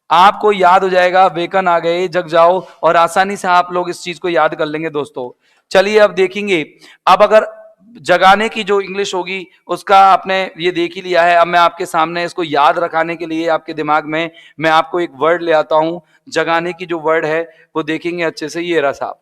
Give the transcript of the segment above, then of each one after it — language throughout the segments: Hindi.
आपको याद हो जाएगा, वेकन आ गए, जग जाओ, और आसानी से आप लोग इस चीज को याद कर लेंगे दोस्तों। चलिए अब देखेंगे, अब अगर जगाने की जो इंग्लिश होगी उसका आपने ये देख ही लिया है। अब मैं आपके सामने इसको याद रखाने के लिए आपके दिमाग में मैं आपको एक वर्ड ले आता हूं। जगाने की जो वर्ड है वो देखेंगे अच्छे से। ये रहा साहब,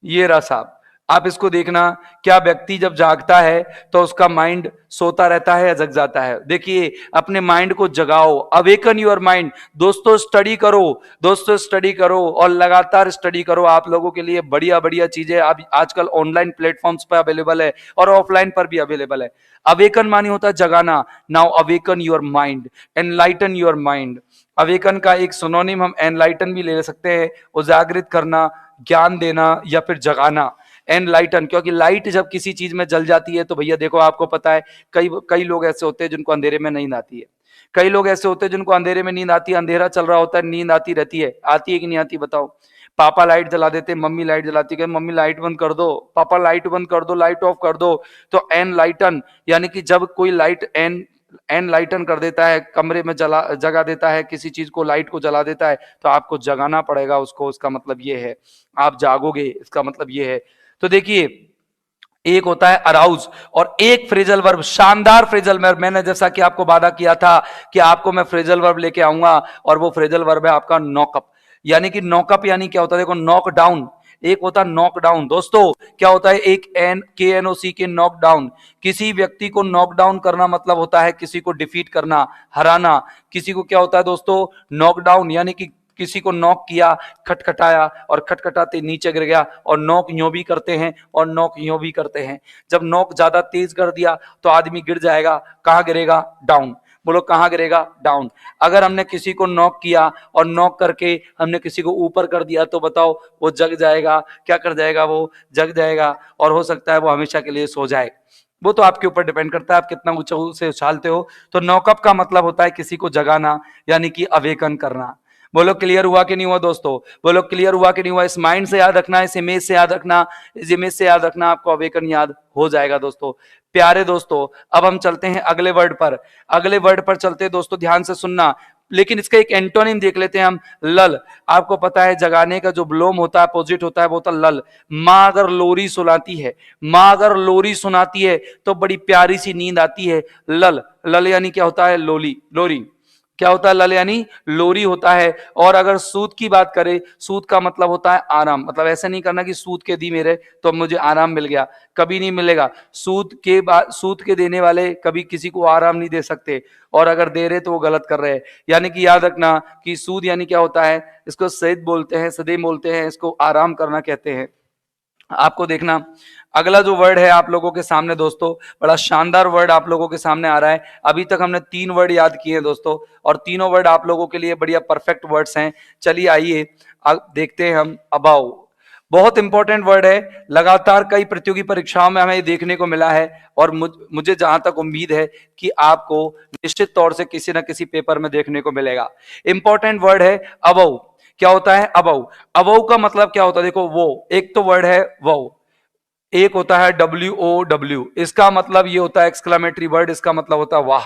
ये रहा साहब। आप इसको देखना, क्या व्यक्ति जब जागता है तो उसका माइंड सोता रहता है या जग जाता है? देखिए, अपने माइंड को जगाओ, अवेकन योर माइंड। दोस्तों स्टडी करो, दोस्तों स्टडी करो, और लगातार स्टडी करो। आप लोगों के लिए बढ़िया बढ़िया चीजें अब आजकल ऑनलाइन प्लेटफॉर्म्स पर अवेलेबल है और ऑफलाइन पर भी अवेलेबल है। अवेकन मानी होता है जगाना। Now awaken your mind, enlighten your mind. Awaken का एक सिनोनिम हम एनलाइटन भी ले सकते हैं, उजागरित करना, ज्ञान देना, या फिर जगाना। एनलाइटन, क्योंकि लाइट जब किसी चीज में जल जाती है तो भैया देखो, आपको पता है कई कई लोग ऐसे होते हैं जिनको अंधेरे में नींद आती है। कई लोग ऐसे होते हैं जिनको अंधेरे में नींद आती है, अंधेरा चल रहा होता है, नींद आती रहती है। आती है कि नहीं आती बताओ? पापा लाइट जला देते, मम्मी लाइट जलाती है, मम्मी लाइट बंद कर दो, पापा लाइट बंद कर दो, लाइट ऑफ कर दो। तो एनलाइटन यानी कि जब कोई लाइट एनलाइटन कर देता है, कमरे में जगा देता है, किसी चीज को, लाइट को जला देता है, तो आपको जगाना पड़ेगा उसको। उसका मतलब ये है आप जागोगे, इसका मतलब ये है। तो देखिए, एक होता है अराउज और एक फ्रेजल वर्ब, शानदार फ्रेजल वर्ब। मैंने जैसा कि आपको वादा किया था कि आपको मैं फ्रेजल वर्ब लेके आऊंगा, और वो फ्रेजल वर्ब है आपका नॉकअप। यानी कि नॉकअप यानी क्या होता है? देखो, नॉक डाउन, एक होता है नॉक डाउन। दोस्तों क्या होता है? एक KNOC के नॉक डाउन। किसी व्यक्ति को नॉक डाउन करना मतलब होता है किसी को डिफीट करना, हराना। किसी को क्या होता है दोस्तों? नॉक डाउन यानी कि किसी को नॉक किया, खटखटाया, और खटखटाते नीचे गिर गया। और नॉक यूं भी करते हैं और नॉक यूं भी करते हैं। जब नॉक ज्यादा तेज कर दिया तो आदमी गिर जाएगा। कहां गिरेगा? डाउन। बोलो कहां गिरेगा? डाउन। अगर हमने किसी को नॉक किया और नॉक करके हमने किसी को ऊपर कर दिया तो बताओ, वो जग जाएगा? क्या कर जाएगा? वो जग जाएगा, और हो सकता है वो हमेशा के लिए सो जाए। वो तो आपके ऊपर डिपेंड करता है आप कितना ऊंचा से उछालते हो। तो नॉकअप का मतलब होता है किसी को जगाना, यानी कि अवेकन करना। बोलो क्लियर हुआ कि नहीं हुआ दोस्तों? बोलो क्लियर हुआ कि नहीं हुआ? इस माइंड से याद रखना, इस इमेज से याद रखना, इस इमेज से याद रखना, आपको अवेकन याद हो जाएगा दोस्तों। प्यारे दोस्तों, अब हम चलते हैं अगले वर्ड पर। अगले वर्ड पर चलते हैं दोस्तों, ध्यान से सुनना। लेकिन इसका एक एंटोनिम देख लेते हैं हम, लल। आपको पता है जगाने का जो विलोम होता है, अपोजिट होता है, वो होता है लल। माँ अगर लोरी सुनाती है, माँ अगर लोरी सुनाती है तो बड़ी प्यारी सी नींद आती है। लल, लल यानी क्या होता है? लोली, लोरी। क्या होता है? लल यानी लोरी होता है। और अगर सूद की बात करें, सूद का मतलब होता है आराम। मतलब ऐसे नहीं करना कि सूद के दी मेरे तो मुझे आराम मिल गया, कभी नहीं मिलेगा। सूद के बाद, सूद के देने वाले कभी किसी को आराम नहीं दे सकते, और अगर दे रहे तो वो गलत कर रहे हैं। यानी कि याद रखना कि सूद यानी क्या होता है? इसको सैद बोलते हैं, सदे बोलते हैं, इसको आराम करना कहते हैं। आपको देखना, अगला जो वर्ड है आप लोगों के सामने दोस्तों, बड़ा शानदार वर्ड आप लोगों के सामने आ रहा है। अभी तक हमने 3 वर्ड याद किए हैं दोस्तों, और तीनों वर्ड आप लोगों के लिए बढ़िया परफेक्ट वर्ड्स हैं। चलिए आइए अब देखते हैं हम अबाउ। बहुत इंपॉर्टेंट वर्ड है, लगातार कई प्रतियोगी परीक्षाओं में हमें देखने को मिला है, और मुझे जहां तक उम्मीद है कि आपको निश्चित तौर से किसी ना किसी पेपर में देखने को मिलेगा। इंपॉर्टेंट वर्ड है अबाउ। क्या होता है अबाउ? अबाउ का मतलब क्या होता है? देखो, वो एक तो वर्ड है वो, एक होता है WOW। इसका मतलब ये होता है एक्सक्लेमेटरी वर्ड, इसका मतलब होता है वाह।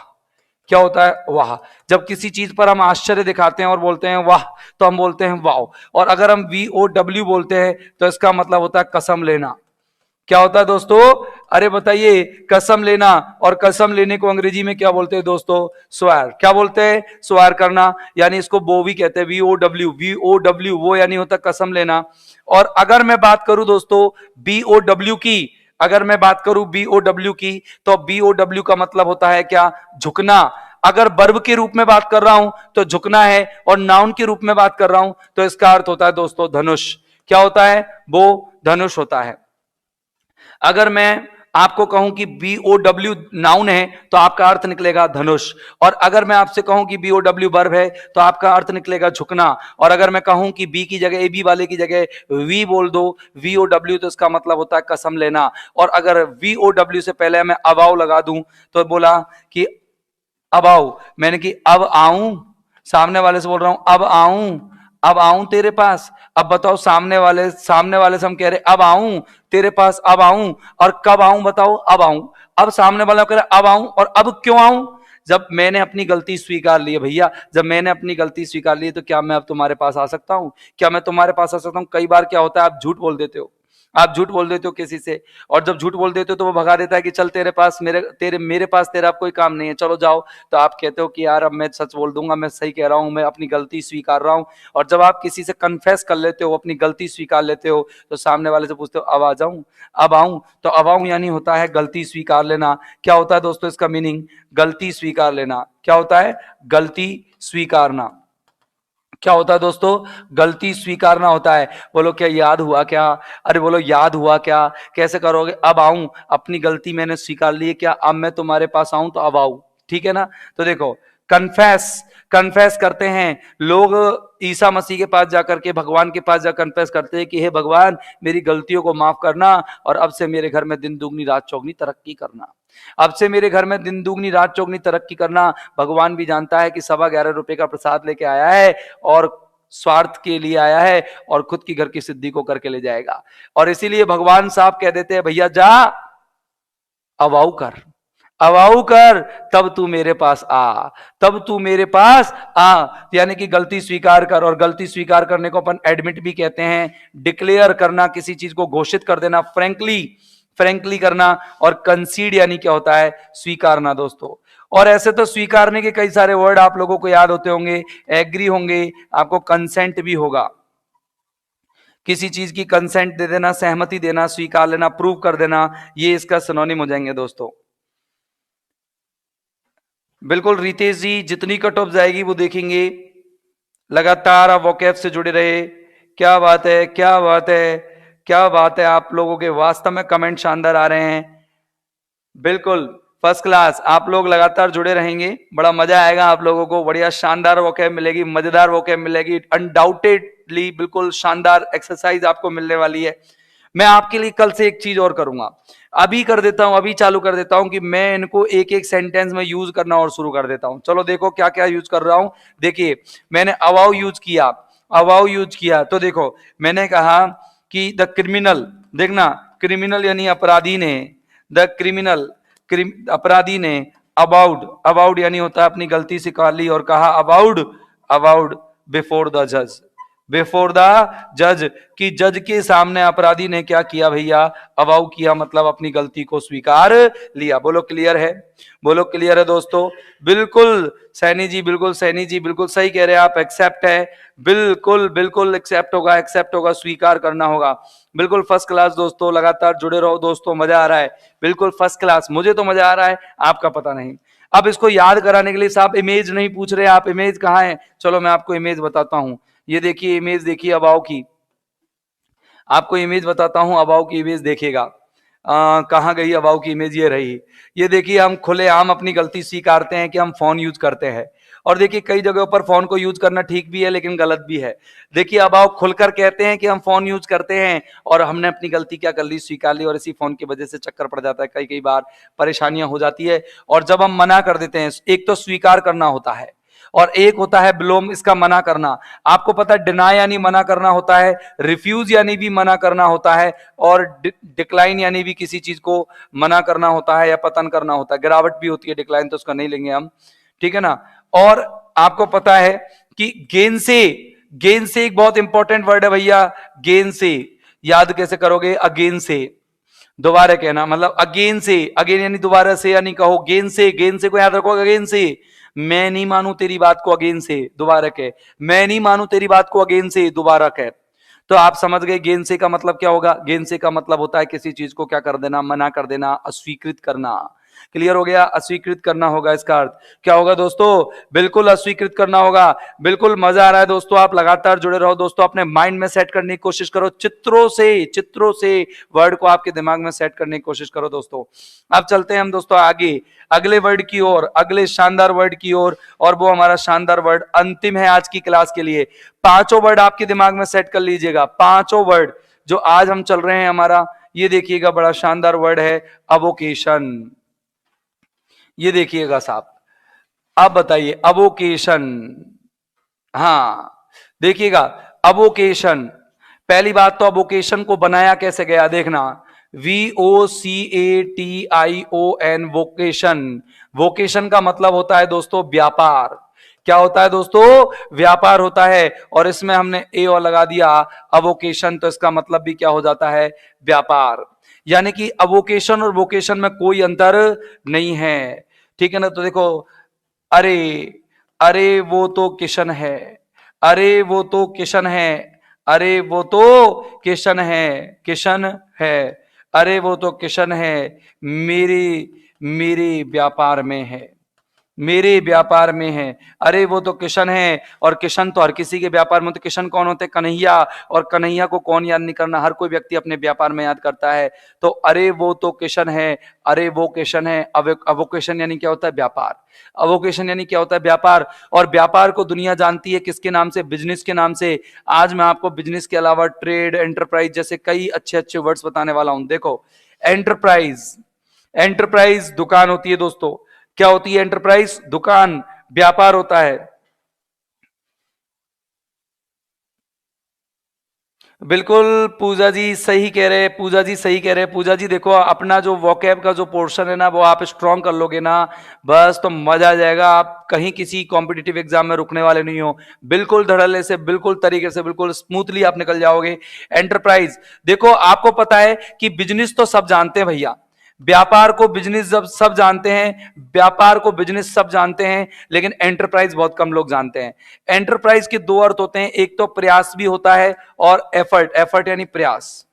क्या होता है? वाह। जब किसी चीज पर हम आश्चर्य दिखाते हैं और बोलते हैं वाह, तो हम बोलते हैं वाओ। और अगर हम VOW बोलते हैं तो इसका मतलब होता है कसम लेना। क्या होता है दोस्तों? अरे बताइए, कसम लेना। और कसम लेने को अंग्रेजी में क्या बोलते हैं दोस्तों? स्वेयर। क्या बोलते हैं? स्वेयर करना, यानी इसको वो भी कहते हैं, VOW। VOW वो यानी होता है कसम लेना। और अगर मैं बात करूं दोस्तों BOW की, अगर मैं बात करूं BOW की, तो BOW का मतलब होता है क्या? झुकना। अगर वर्ब के रूप में बात कर रहा हूं तो झुकना है, और नाउन के रूप में बात कर रहा हूं तो इसका अर्थ होता है दोस्तों धनुष। क्या होता है? वो धनुष होता है। अगर मैं आपको कहूं कि BOW नाउन है तो आपका अर्थ निकलेगा धनुष। और अगर मैं आपसे कहूं कि BOW वर्ब है तो आपका अर्थ निकलेगा झुकना। और अगर मैं कहूं कि बी की जगह, AB वाले की जगह वी बोल दो, VOW, तो इसका मतलब होता है कसम लेना। और अगर VOW से पहले मैं अबाउ लगा दूं तो बोला कि अब आओ, मैंने कि अब आऊं, सामने वाले से बोल रहा हूं अब आऊं, अब आऊं तेरे पास। अब बताओ, सामने वाले से हम कह रहे अब आऊं तेरे पास, अब आऊं, और कब आऊं बताओ? अब आऊं। अब सामने वाला कह रहा अब आऊं, और अब क्यों आऊं? जब मैंने अपनी गलती स्वीकार ली है भैया, जब मैंने अपनी गलती स्वीकार ली है तो क्या मैं अब तुम्हारे पास आ सकता हूं? क्या मैं तुम्हारे पास आ सकता हूं? कई बार क्या होता है, आप झूठ बोल देते हो, आप झूठ बोल देते हो किसी से, और जब झूठ बोल देते हो तो वो भगा देता है कि चल तेरे पास मेरे पास तेरा अब कोई काम नहीं है, चलो जाओ। तो आप कहते हो कि यार अब मैं सच बोल दूंगा, मैं सही कह रहा हूं, मैं अपनी गलती स्वीकार रहा हूं। और जब आप किसी से कन्फेस कर लेते हो, अपनी गलती स्वीकार लेते हो, तो सामने वाले से पूछते हो अब आ जाऊं, अब आऊं? तो अब आऊं यानी होता है गलती स्वीकार लेना। क्या होता है दोस्तों इसका मीनिंग? गलती स्वीकार लेना। क्या होता है? गलती स्वीकारना। क्या होता है दोस्तों? गलती स्वीकारना होता है। बोलो क्या याद हुआ क्या? अरे बोलो याद हुआ क्या? कैसे करोगे? अब आऊं, अपनी गलती मैंने स्वीकार ली है, क्या अब मैं तुम्हारे पास आऊं तो अब आऊं? ठीक है ना? तो देखो, कन्फेस, कन्फेस करते हैं लोग ईसा मसीह के पास जाकर के, भगवान के पास जाकर कन्फेस करते हैं कि हे भगवान मेरी गलतियों को माफ करना, और अब से मेरे घर में दिन दुगनी रात चौगनी तरक्की करना। अब से मेरे घर में दिन दुगनी रात चौगनी तरक्की करना। भगवान भी जानता है कि 11.25 रुपए का प्रसाद लेके आया है और स्वार्थ के लिए आया है, और खुद की घर की सिद्धि को करके ले जाएगा। और इसीलिए भगवान साहब कह देते हैं भैया जा, अवाऊ कर, अवाऊ कर, तब तू मेरे पास आ, तब तू मेरे पास आ। यानी कि गलती स्वीकार कर, और गलती स्वीकार करने को अपन एडमिट भी कहते हैं। डिक्लेयर करना, किसी चीज को घोषित कर देना, फ्रेंकली, फ्रेंकली करना। और कंसीड यानी क्या होता है? स्वीकारना दोस्तों। और ऐसे तो स्वीकारने के कई सारे वर्ड आप लोगों को याद होते होंगे। एग्री होंगे, आपको कंसेंट भी होगा, किसी चीज की कंसेंट दे देना, सहमति देना, स्वीकार लेना, प्रूव कर देना, ये इसका सिनोनिम हो जाएंगे दोस्तों। बिल्कुल रितेश जी, जितनी कट ऑफ जाएगी वो देखेंगे। लगातार आप वोकैब से जुड़े रहे। क्या बात है, क्या बात है, क्या बात है, आप लोगों के वास्तव में कमेंट शानदार आ रहे हैं। बिल्कुल फर्स्ट क्लास, आप लोग लगातार जुड़े रहेंगे, बड़ा मजा आएगा आप लोगों को, बढ़िया शानदार वोकैब मिलेगी, मजेदार वोकैब मिलेगी, अनडाउटेडली बिल्कुल शानदार एक्सरसाइज आपको मिलने वाली है। मैं आपके लिए कल से एक चीज और करूंगा, अभी कर देता हूं, अभी चालू कर देता हूं कि मैं इनको एक एक सेंटेंस में यूज करना और शुरू कर देता हूं। चलो देखो क्या क्या यूज कर रहा हूं। देखिए मैंने अवाउ यूज किया, अवाउ यूज किया तो देखो मैंने कहा कि द क्रिमिनल, देखना क्रिमिनल यानी अपराधी ने, द क्रिमिनल, अपराधी ने, अबाउड, अबाउड यानी होता है अपनी गलती स्वीकार ली, और कहा अबाउड, अबाउड बिफोर द जज, बिफोर द जज, कि जज के सामने अपराधी ने क्या किया भैया? अवाउ किया, मतलब अपनी गलती को स्वीकार लिया। बोलो क्लियर है? बोलो क्लियर है दोस्तों? बिल्कुल सैनी जी, बिल्कुल सैनी जी, बिल्कुल सही कह रहे हैं आप, एक्सेप्ट है, बिल्कुल बिल्कुल एक्सेप्ट होगा, एक्सेप्ट होगा, स्वीकार करना होगा। बिल्कुल फर्स्ट क्लास दोस्तों, लगातार जुड़े रहो दोस्तों, मजा आ रहा है, बिल्कुल फर्स्ट क्लास, मुझे तो मजा आ रहा है, आपका पता नहीं। अब इसको याद कराने के लिए साहब इमेज नहीं पूछ रहे, आप इमेज कहाँ है? चलो मैं आपको इमेज बताता हूं। ये देखिए इमेज, देखिए अबाव की, आपको इमेज बताता हूं, अबाव की इमेज देखिएगा। कहां गई अबाव की इमेज? ये रही। ये देखिए हम खुलेआम अपनी गलती स्वीकारते हैं कि हम फोन यूज करते हैं, और देखिए कई जगहों पर फोन को यूज करना ठीक भी है लेकिन गलत भी है। देखिए अबाव खुलकर कहते हैं कि हम फोन यूज करते हैं, और हमने अपनी गलती क्या कर ली? स्वीकार ली, और इसी फोन की वजह से चक्कर पड़ जाता है, कई कई बार परेशानियां हो जाती है। और जब हम मना कर देते हैं, एक तो स्वीकार करना होता है और एक होता है बिलोम, इसका मना करना। आपको पता है डिनाई यानी मना करना होता है, रिफ्यूज यानी भी मना करना होता है, और डिक्लाइन यानी भी किसी चीज को मना करना होता है या पतन करना होता है। गिरावट भी होती है, डिक्लाइन तो उसका नहीं लेंगे हम, ठीक है ना। और आपको पता है कि गेन से, गेन से एक बहुत इंपॉर्टेंट वर्ड है भैया, गेन से, याद कैसे करोगे? अगेन से, दोबारा कहना, मतलब अगेन से, अगेन यानी दोबारा से, यानी कहो गेन से, गेन से को याद रखो, अगेन से, मैं नहीं मानू तेरी बात को, अगेन से, दोबारा कह, मैं नहीं मानू तेरी बात को, अगेन से, दोबारा कह। तो आप समझ गए गेन से का मतलब क्या होगा? गेन से का मतलब होता है किसी चीज को क्या कर देना? मना कर देना, अस्वीकृत करना। क्लियर हो गया? अस्वीकृत करना होगा इसका अर्थ क्या होगा दोस्तों? बिल्कुल अस्वीकृत करना होगा। बिल्कुल मजा आ रहा है दोस्तों, आप लगातार जुड़े रहो दोस्तों, अपने माइंड में सेट करने की कोशिश करो, चित्रों से, चित्रों से वर्ड को आपके दिमाग में सेट करने की कोशिश करो दोस्तों। अब चलते हैं हम दोस्तों आगे, अगले वर्ड की ओर, अगले शानदार वर्ड की ओर, और वो हमारा शानदार वर्ड अंतिम है आज की क्लास के लिए। पांचों वर्ड आपके दिमाग में सेट कर लीजिएगा, पांचों वर्ड जो आज हम चल रहे हैं हमारा, ये देखिएगा बड़ा शानदार वर्ड है अवोकेशन। ये देखिएगा साहब, अब बताइए अवोकेशन, हाँ देखिएगा अवोकेशन। पहली बात तो अवोकेशन को बनाया कैसे गया देखना, VOCATION, वोकेशन। वोकेशन का मतलब होता है दोस्तों व्यापार। क्या होता है दोस्तों? व्यापार होता है। और इसमें हमने ए और लगा दिया अवोकेशन, तो इसका मतलब भी क्या हो जाता है? व्यापार। यानी कि अवोकेशन और वोकेशन में कोई अंतर नहीं है। ठीक है ना? तो देखो, अरे, अरे वो तो किशन है, अरे वो तो किशन है, अरे वो तो किशन है, किशन है, अरे वो तो किशन है, मेरे मेरे व्यापार में है, मेरे व्यापार में है। अरे वो तो किशन है, और किशन तो हर किसी के व्यापार में। तो किशन कौन होते हैं? कन्हैया। और कन्हैया को कौन याद नहीं करना, हर कोई व्यक्ति अपने व्यापार में याद करता है। तो अरे वो तो किशन है, अरे वो किशन है। अवोकेशन यानी क्या होता है? व्यापार। अवोकेशन यानी क्या होता है? व्यापार। और व्यापार को दुनिया जानती है किसके नाम से? बिजनेस के नाम से। आज मैं आपको बिजनेस के अलावा ट्रेड, एंटरप्राइज जैसे कई अच्छे अच्छे वर्ड्स बताने वाला हूं। देखो, एंटरप्राइज, एंटरप्राइज दुकान होती है दोस्तों। क्या होती है? एंटरप्राइज दुकान, व्यापार होता है। बिल्कुल पूजा जी सही कह रहे हैं, पूजा जी सही कह रहे हैं। पूजा जी देखो, अपना जो वोकैब का जो पोर्शन है ना, वो आप स्ट्रॉन्ग कर लोगे ना, बस तो मजा आ जाएगा। आप कहीं किसी कॉम्पिटिटिव एग्जाम में रुकने वाले नहीं हो। बिल्कुल धड़ल्ले से, बिल्कुल तरीके से, बिल्कुल स्मूथली आप निकल जाओगे। एंटरप्राइज, देखो आपको पता है कि बिजनेस तो सब जानते हैं भैया, व्यापार को बिजनेस जब सब जानते हैं, व्यापार को बिजनेस सब जानते हैं, लेकिन एंटरप्राइज बहुत कम लोग जानते हैं। एंटरप्राइज के दो अर्थ होते हैं, एक तो प्रयास भी होता है और एफर्ट, एफर्ट यानी प्रयास।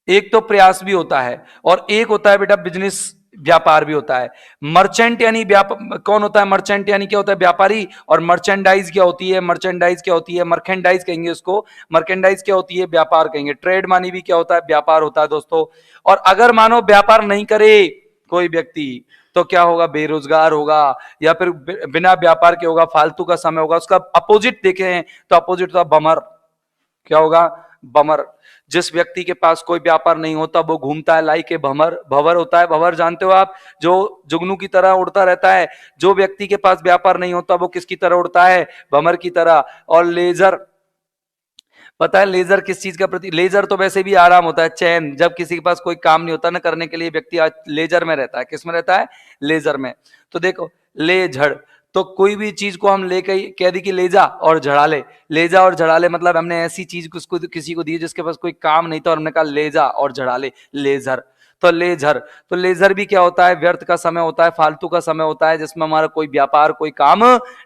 एक तो प्रयास भी होता है और एक होता है बेटा बिजनेस, व्यापार भी होता है। मर्चेंट यानी कौन होता है? मर्चेंट यानी क्या होता है? व्यापारी। और मर्चेंडाइज क्या होती है? मर्चेंडाइज क्या होती है? मर्केंडाइज कहेंगे उसको। मर्केंडाइज क्या होती है? व्यापार कहेंगे। ट्रेड मानी भी क्या होता है? व्यापार होता है दोस्तों। और अगर मानो व्यापार नहीं करे कोई व्यक्ति, तो क्या होगा? बेरोजगार होगा, या फिर बिना व्यापार के होगा, फालतू का समय होगा। उसका अपोजिट देखें तो अपोजिट होता बमर। क्या होगा? बमर। जिस व्यक्ति के पास कोई व्यापार नहीं होता वो घूमता है लाई के भमर। भवर होता है, भवर जानते हो आप, जो जुगनू की तरह उड़ता रहता है। जो व्यक्ति के पास व्यापार नहीं होता वो किसकी तरह उड़ता है? भमर की तरह। और लेजर, पता है लेजर किस चीज का प्रति? लेजर तो वैसे भी आराम होता है, चैन। जब किसी के पास कोई काम नहीं होता ना करने के लिए, व्यक्ति आज लेजर में रहता है। किस में रहता है? लेजर में। तो देखो, ले झड़, तो कोई भी चीज को हम लेके कह दी कि ले जा और झड़ा ले। ले जा और झड़ा ले मतलब हमने ऐसी चीज उसको किसी को दी जिसके पास कोई काम नहीं था, और हमने कहा ले जा और झड़ा ले, लेजर। तो लेजर, तो लेजर भी क्या होता है? व्यर्थ का समय होता है, फालतू का समय होता है, जिसमें हमारा कोई व्यापार, कोई काम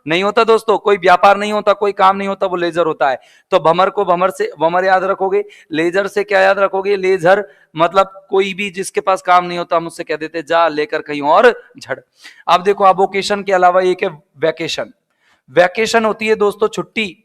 नहीं होता दोस्तों। कोई व्यापार नहीं होता, कोई काम नहीं होता, वो लेजर होता है। तो भमर को भमर से भमर याद रखोगे, लेजर से क्या याद रखोगे? लेजर। मतलब कोई भी जिसके पास काम नहीं होता, हम उससे कह देते जा लेकर कहीं और झड़। अब देखो, अवोकेशन के अलावा एक है वैकेशन। वैकेशन होती है दोस्तों छुट्टी।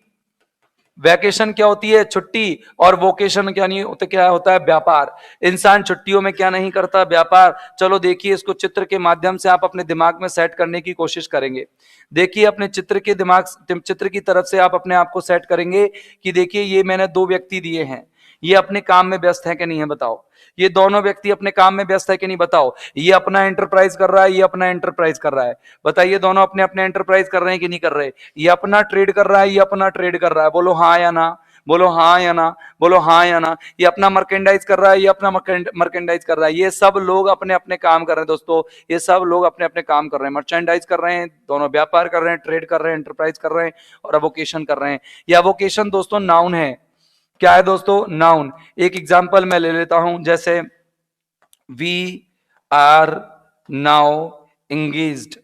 वैकेशन क्या होती है? छुट्टी। और वोकेशन क्या नहीं होता? क्या होता है? व्यापार। इंसान छुट्टियों में क्या नहीं करता? व्यापार। चलो देखिए, इसको चित्र के माध्यम से आप अपने दिमाग में सेट करने की कोशिश करेंगे। देखिए अपने चित्र के दिमाग, चित्र की तरफ से आप अपने आप को सेट करेंगे कि देखिए ये मैंने दो व्यक्ति दिए हैं, ये अपने काम में व्यस्त है कि नहीं है? बताओ। ये दोनों व्यक्ति अपने काम में व्यस्त है कि नहीं? बताओ। ये अपना एंटरप्राइज कर रहा है, ये अपना एंटरप्राइज कर रहा है। बताइए, दोनों अपने अपने एंटरप्राइज कर रहे हैं कि नहीं कर रहे? ये अपना ट्रेड कर रहा है, ये अपना ट्रेड कर रहा है। बोलो हाँ या ना, बोलो हाँ या ना, बोलो हाँ या ना। ये अपना मर्केंडाइज कर रहा है, ये अपना मर्केंडाइज कर रहा है। ये सब लोग अपने अपने काम कर रहे हैं दोस्तों। ये सब लोग अपने अपने काम कर रहे हैं, मर्चेंडाइज कर रहे हैं, दोनों व्यापार कर रहे हैं, ट्रेड कर रहे हैं, एंटरप्राइज कर रहे हैं, और अवोकेशन कर रहे हैं। यह अवोकेशन दोस्तों नाउन है। क्या है दोस्तों? नाउन। एक एग्जांपल मैं ले लेता हूं, जैसे we are now engaged,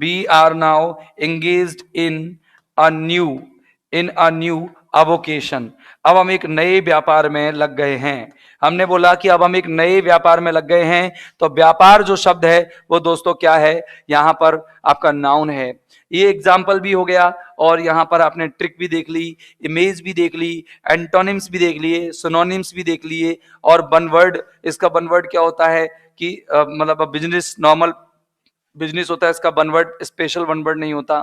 we are now engaged in a new avocation। अब हम एक नए व्यापार में लग गए हैं। हमने बोला कि अब हम एक नए व्यापार में लग गए हैं। तो व्यापार जो शब्द है वो दोस्तों क्या है? यहां पर आपका नाउन है। ये एग्जाम्पल भी हो गया, और यहां पर आपने ट्रिक भी देख ली, इमेज भी देख ली, एंटोनिम्स भी देख लिए, सिनोनिम्स भी देख लिए, और वन वर्ड। इसका वन वर्ड क्या होता है कि मतलब बिजनेस, नॉर्मल बिजनेस होता है, इसका one word special one word नहीं होता।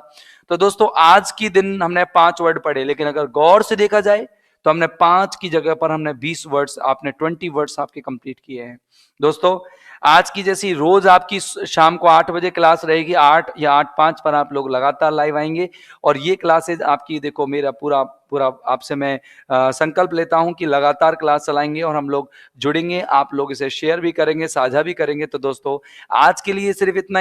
तो दोस्तों आज की दिन हमने 5 वर्ड पढ़े, लेकिन अगर गौर से देखा जाए तो हमने 5 की जगह पर हमने 20 वर्ड्स, आपने 20 वर्ड्स आपके कंप्लीट किए हैं। दोस्तों आज की जैसी रोज आपकी शाम को 8 बजे क्लास रहेगी, 8 या 8:05 पर आप लोग लगातार लाइव आएंगे। और ये क्लासेज आपकी, देखो मेरा पूरा पूरा आपसे मैं संकल्प लेता हूं कि लगातार क्लास चलाएंगे और हम लोग जुड़ेंगे, आप लोग इसे शेयर भी करेंगे, साझा भी करेंगे। तो दोस्तों आज के लिए सिर्फ इतना ही।